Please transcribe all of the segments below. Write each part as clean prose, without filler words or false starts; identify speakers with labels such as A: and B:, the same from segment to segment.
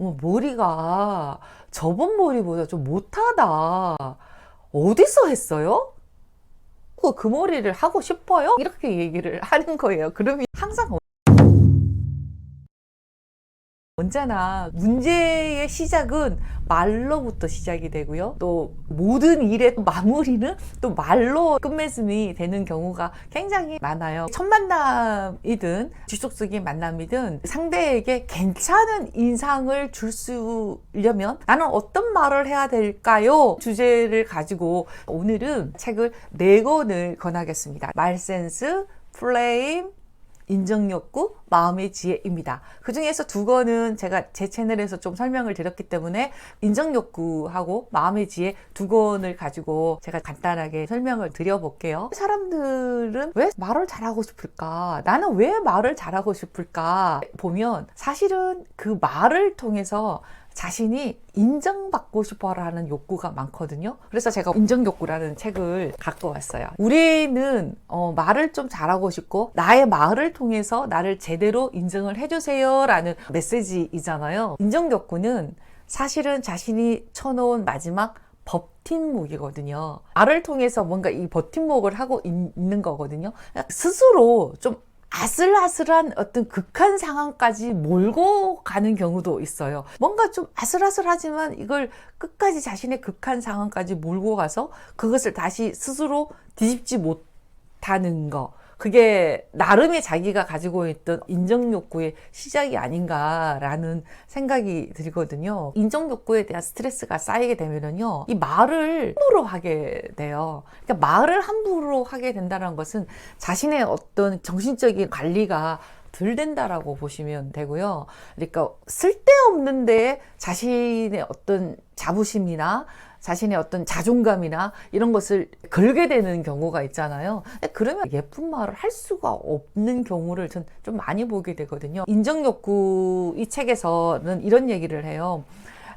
A: 머리가 저번 머리보다 좀 못하다. 어디서 했어요? 그 머리를 하고 싶어요? 이렇게 얘기를 하는 거예요. 그러면 항상 언제나 문제의 시작은 말로부터 시작이 되고요. 또 모든 일의 마무리는 또 말로 끝맺음이 되는 경우가 굉장히 많아요. 첫 만남이든 지속적인 만남이든 상대에게 괜찮은 인상을 주려면 나는 어떤 말을 해야 될까요? 주제를 가지고 오늘은 책을 4권을 권하겠습니다. 말센스, 플레임, 인정욕구, 마음의 지혜입니다. 그 중에서 2권은 제가 제 채널에서 좀 설명을 드렸기 때문에 인정욕구하고 마음의 지혜 2권을 가지고 제가 간단하게 설명을 드려볼게요. 사람들은 왜 말을 잘하고 싶을까? 나는 왜 말을 잘하고 싶을까? 보면 사실은 그 말을 통해서 자신이 인정받고 싶어 하는 욕구가 많거든요. 그래서 제가 인정욕구라는 책을 갖고 왔어요. 우리는 말을 좀 잘하고 싶고 나의 말을 통해서 나를 제대로 인정을 해주세요 라는 메시지이잖아요. 인정욕구는 사실은 자신이 쳐놓은 마지막 버팀목이거든요. 말을 통해서 뭔가 이 버팀목을 하고 있는 거거든요. 스스로 좀 아슬아슬한 어떤 극한 상황까지 몰고 가는 경우도 있어요. 뭔가 좀 아슬아슬하지만 이걸 끝까지 자신의 극한 상황까지 몰고 가서 그것을 다시 스스로 뒤집지 못하는 거. 그게 나름의 자기가 가지고 있던 인정욕구의 시작이 아닌가라는 생각이 들거든요. 인정욕구에 대한 스트레스가 쌓이게 되면요, 이 말을 함부로 하게 돼요. 그러니까 말을 함부로 하게 된다는 것은 자신의 어떤 정신적인 관리가 덜 된다라고 보시면 되고요. 그러니까 쓸데없는데 자신의 어떤 자부심이나 자신의 어떤 자존감이나 이런 것을 걸게 되는 경우가 있잖아요. 그러면 예쁜 말을 할 수가 없는 경우를 전 좀 많이 보게 되거든요. 인정욕구 이 책에서는 이런 얘기를 해요.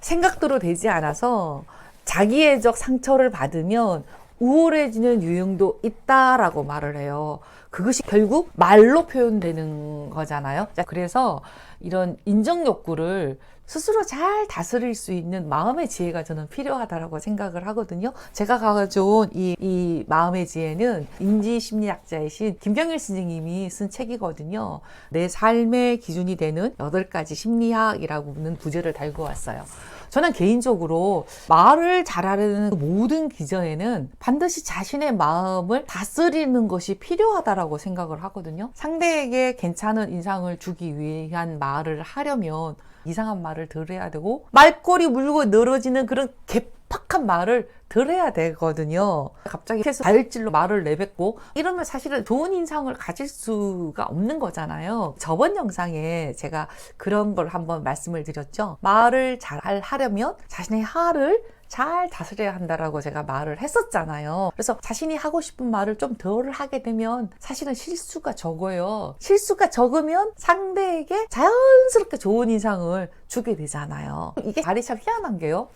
A: 생각대로 되지 않아서 자기애적 상처를 받으면 우울해지는 유형도 있다라고 말을 해요. 그것이 결국 말로 표현되는 거잖아요. 그래서 이런 인정욕구를 스스로 잘 다스릴 수 있는 마음의 지혜가 저는 필요하다고 생각을 하거든요. 제가 가져온 이 마음의 지혜는 인지심리학자이신 김경일 선생님이 쓴 책이거든요. 내 삶의 기준이 되는 8가지 심리학이라는 부제를 달고 왔어요. 저는 개인적으로 말을 잘하는 모든 기전에는 반드시 자신의 마음을 다스리는 것이 필요하다고 생각을 하거든요. 상대에게 괜찮은 인상을 주기 위한 말을 하려면 이상한 말을 덜 해야 되고 말꼬리 물고 늘어지는 그런 개팍한 말을 덜 해야 되거든요. 갑자기 계속 다혈질로 말을 내뱉고 이러면 사실은 좋은 인상을 가질 수가 없는 거잖아요. 저번 영상에 제가 그런 걸 한번 말씀을 드렸죠. 말을 잘 하려면 자신의 화를 잘 다스려야 한다라고 제가 말을 했었잖아요. 그래서 자신이 하고 싶은 말을 좀 덜 하게 되면 사실은 실수가 적어요. 실수가 적으면 상대에게 자연스럽게 좋은 인상을 주게 되잖아요. 이게 말이 참 희한한 게요.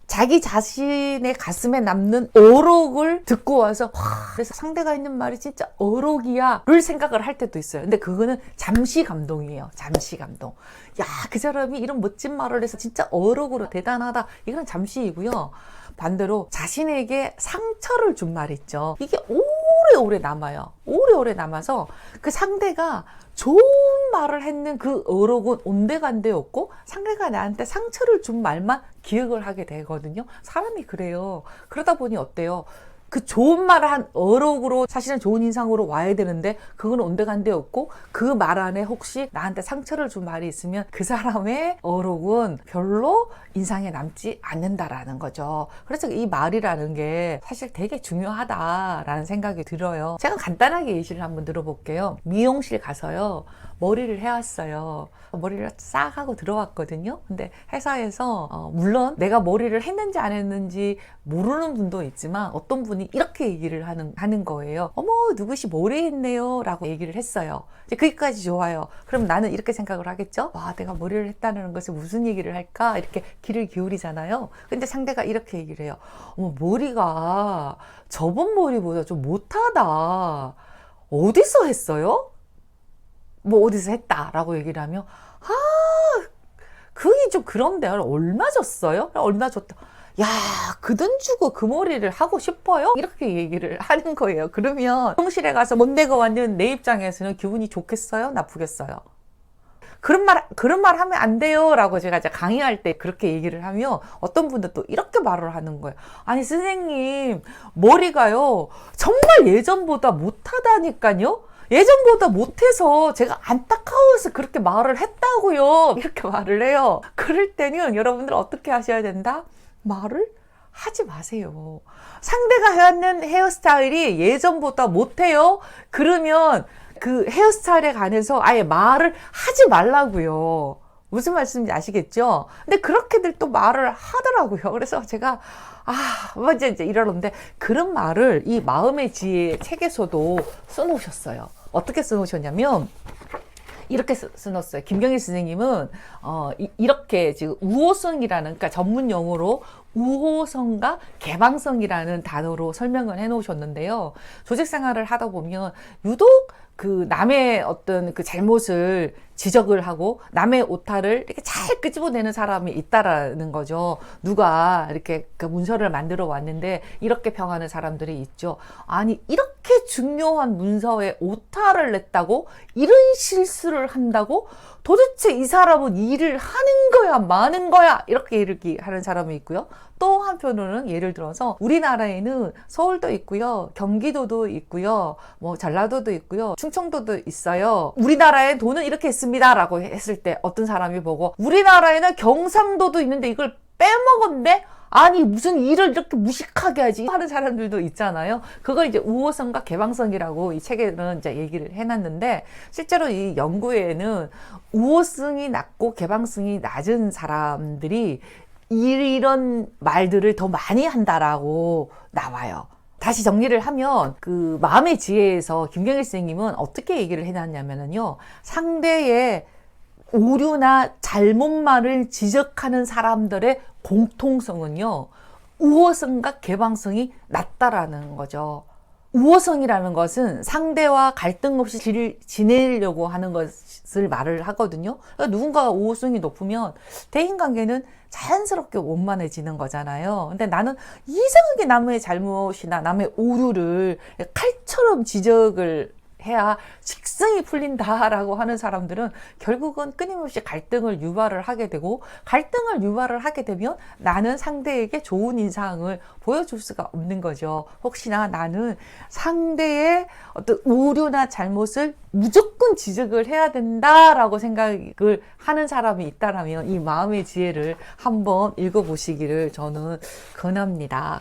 A: 자기 자신의 가슴에 남는 어록을 듣고 와서 그래서 상대가 있는 말이 진짜 어록이야 를 생각을 할 때도 있어요. 근데 그거는 잠시 감동이에요. 잠시 감동. 야, 그 사람이 이런 멋진 말을 해서 진짜 어록으로 대단하다. 이건 잠시이고요. 반대로 자신에게 상처를 준 말 있죠. 이게 오래오래 남아요. 오래오래 남아서 그 상대가 좋은 말을 했는 그 어록은 온데간데 없고 상대가 나한테 상처를 준 말만 기억을 하게 되거든요. 사람이 그래요. 그러다 보니 어때요? 그 좋은 말을 한 어록으로 사실은 좋은 인상으로 와야 되는데 그건 온데간데 없고 그 말 안에 혹시 나한테 상처를 준 말이 있으면 그 사람의 어록은 별로 인상에 남지 않는다라는 거죠. 그래서 이 말이라는 게 사실 되게 중요하다라는 생각이 들어요. 제가 간단하게 예시를 한번 들어볼게요. 미용실 가서요, 머리를 해왔어요. 머리를 싹 하고 들어왔거든요. 근데 회사에서 물론 내가 머리를 했는지 안 했는지 모르는 분도 있지만 어떤 분이 이렇게 얘기를 하는 거예요. 어머, 누구시 머리 했네요 라고 얘기를 했어요. 이제 거기까지 좋아요. 그럼 나는 이렇게 생각을 하겠죠. 와, 내가 머리를 했다는 것을 무슨 얘기를 할까 이렇게 귀를 기울이잖아요. 근데 상대가 이렇게 얘기를 해요. 어머, 머리가 저번 머리보다 좀 못하다. 어디서 했어요? 뭐 어디서 했다라고 얘기를 하면 그게 좀 그런데 얼마 줬어요? 얼마 줬다. 야, 그 돈 주고 그 머리를 하고 싶어요? 이렇게 얘기를 하는 거예요. 그러면 성실에 가서 못 내고 왔는 내 입장에서는 기분이 좋겠어요? 나쁘겠어요? 그런 말 하면 안 돼요. 라고 제가 이제 강의할 때 그렇게 얘기를 하면 어떤 분들 또 이렇게 말을 하는 거예요. 아니, 선생님, 머리가요, 정말 예전보다 못하다니까요? 예전보다 못해서 제가 안타까워서 그렇게 말을 했다고요. 이렇게 말을 해요. 그럴 때는 여러분들 어떻게 하셔야 된다? 말을 하지 마세요. 상대가 해왔는 헤어스타일이 예전보다 못해요? 그러면 그 헤어스타일에 관해서 아예 말을 하지 말라고요. 무슨 말씀인지 아시겠죠? 근데 그렇게들 또 말을 하더라고요. 그래서 제가 먼저 이제 이러는데 그런 말을 이 마음의 지혜 책에서도 써놓으셨어요. 어떻게 써놓으셨냐면 이렇게 써놓았어요. 김경일 선생님은 이렇게 지금 우호성이라는, 그러니까 전문 용어로 우호성과 개방성이라는 단어로 설명을 해 놓으셨는데요. 조직 생활을 하다 보면 유독 그 남의 어떤 그 잘못을 지적을 하고 남의 오타를 이렇게 잘 끄집어내는 사람이 있다라는 거죠. 누가 이렇게 그 문서를 만들어 왔는데 이렇게 평하는 사람들이 있죠. 아니, 이렇게 중요한 문서에 오타를 냈다고? 이런 실수를 한다고? 도대체 이 사람은 일을 하는 거야, 마는 거야? 이렇게 얘기하는 사람이 있고요. 또 한편으로는 예를 들어서 우리나라에는 서울도 있고요, 경기도도 있고요, 뭐 전라도도 있고요, 충청도도 있어요. 우리나라에 돈은 이렇게 있습니다 라고 했을 때 어떤 사람이 보고 우리나라에는 경상도도 있는데 이걸 빼먹었네? 아니, 무슨 일을 이렇게 무식하게 하지? 하는 사람들도 있잖아요. 그걸 이제 우호성과 개방성이라고 이 책에는 이제 얘기를 해놨는데, 실제로 이 연구에는 우호성이 낮고 개방성이 낮은 사람들이 이런 말들을 더 많이 한다라고 나와요. 다시 정리를 하면 그 마음의 지혜에서 김경일 선생님은 어떻게 얘기를 해놨냐면요, 상대의 오류나 잘못말을 지적하는 사람들의 공통성은요, 우호성과 개방성이 낮다라는 거죠. 우호성이라는 것은 상대와 갈등 없이 지내려고 하는 것을 말을 하거든요. 그러니까 누군가가 우호성이 높으면 대인관계는 자연스럽게 원만해지는 거잖아요. 근데 나는 이상하게 남의 잘못이나 남의 오류를 칼처럼 지적을 해야 식성이 풀린다라고 하는 사람들은 결국은 끊임없이 갈등을 유발을 하게 되고, 갈등을 유발을 하게 되면 나는 상대에게 좋은 인상을 보여줄 수가 없는 거죠. 혹시나 나는 상대의 어떤 오류나 잘못을 무조건 지적을 해야 된다라고 생각을 하는 사람이 있다라면 이 마음의 지혜를 한번 읽어보시기를 저는 권합니다.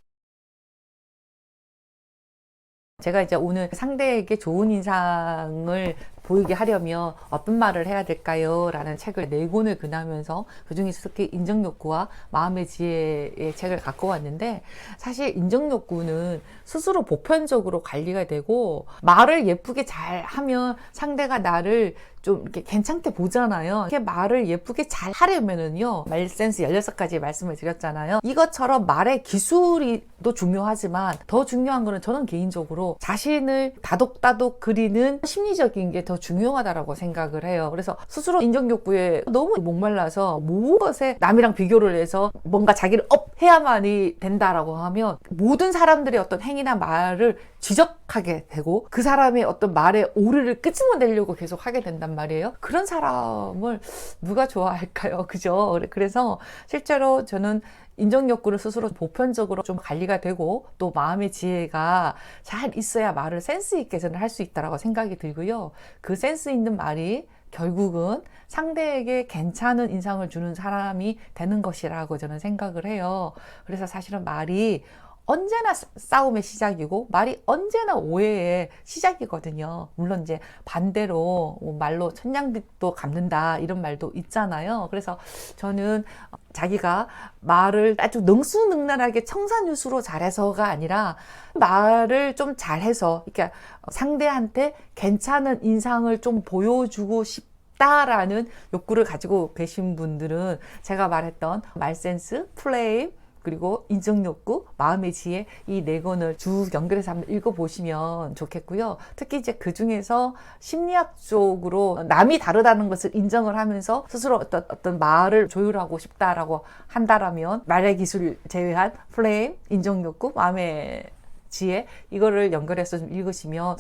A: 제가 이제 오늘 상대에게 좋은 인상을 보이게 하려면 어떤 말을 해야 될까요? 라는 책을 4권을 근하면서 그중에서 특히 인정욕구와 마음의 지혜의 책을 갖고 왔는데, 사실 인정욕구는 스스로 보편적으로 관리가 되고 말을 예쁘게 잘 하면 상대가 나를 좀 이렇게 괜찮게 보잖아요. 이렇게 말을 예쁘게 잘 하려면은요, 말 센스 16가지 말씀을 드렸잖아요. 이것처럼 말의 기술이 또 중요하지만 더 중요한 거는 저는 개인적으로 자신을 다독다독 그리는 심리적인 게 더 중요하다라고 생각을 해요. 그래서 스스로 인정욕구에 너무 목말라서 모든 것에 남이랑 비교를 해서 뭔가 자기를 업해야만이 된다라고 하면 모든 사람들의 어떤 행위나 말을 지적하게 되고 그 사람의 어떤 말의 오류를 끄집어내려고 계속 하게 된단 말이에요. 그런 사람을 누가 좋아할까요? 그죠? 그래서 실제로 저는 인정욕구를 스스로 보편적으로 좀 관리가 되고 또 마음의 지혜가 잘 있어야 말을 센스 있게 저는 할 수 있다고 생각이 들고요. 그 센스 있는 말이 결국은 상대에게 괜찮은 인상을 주는 사람이 되는 것이라고 저는 생각을 해요. 그래서 사실은 말이 언제나 싸움의 시작이고 말이 언제나 오해의 시작이거든요. 물론 이제 반대로 말로 천냥빚도 갚는다 이런 말도 있잖아요. 그래서 저는 자기가 말을 아주 능수능란하게 청산유수로 잘해서가 아니라 말을 좀 잘해서 이렇게 상대한테 괜찮은 인상을 좀 보여주고 싶다라는 욕구를 가지고 계신 분들은 제가 말했던 말센스, 플레임, 그리고 인정욕구, 마음의 지혜 이 네 권을 쭉 연결해서 한번 읽어보시면 좋겠고요. 특히 이제 그 중에서 심리학 쪽으로 남이 다르다는 것을 인정을 하면서 스스로 어떤 말을 조율하고 싶다라고 한다라면 말의 기술을 제외한 플레임, 인정욕구, 마음의 지혜 이거를 연결해서 좀 읽으시면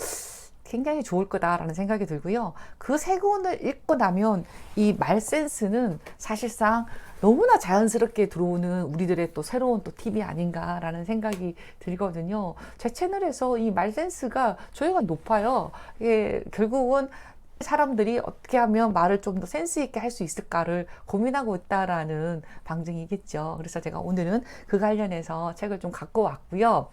A: 굉장히 좋을 거다라는 생각이 들고요. 그 세 권을 읽고 나면 이 말 센스는 사실상 너무나 자연스럽게 들어오는 우리들의 또 새로운 또 팁이 아닌가라는 생각이 들거든요. 제 채널에서 이 말 센스가 조회가 높아요. 이게 결국은 사람들이 어떻게 하면 말을 좀 더 센스 있게 할 수 있을까를 고민하고 있다라는 방증이겠죠. 그래서 제가 오늘은 그 관련해서 책을 좀 갖고 왔고요.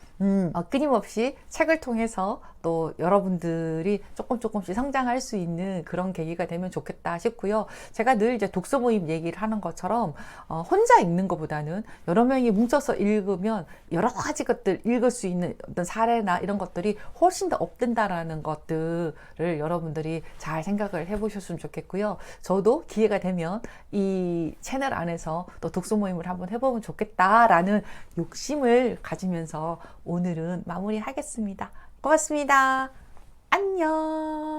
A: 끊임없이 책을 통해서 또 여러분들이 조금씩 성장할 수 있는 그런 계기가 되면 좋겠다 싶고요. 제가 늘 이제 독서 모임 얘기를 하는 것처럼 혼자 읽는 것보다는 여러 명이 뭉쳐서 읽으면 여러 가지 것들 읽을 수 있는 어떤 사례나 이런 것들이 훨씬 더 업된다라는 것들을 여러분들이 잘 생각을 해보셨으면 좋겠고요. 저도 기회가 되면 이 채널 안에서 또 독서 모임을 한번 해보면 좋겠다라는 욕심을 가지면서 오늘은 마무리하겠습니다. 고맙습니다. 안녕.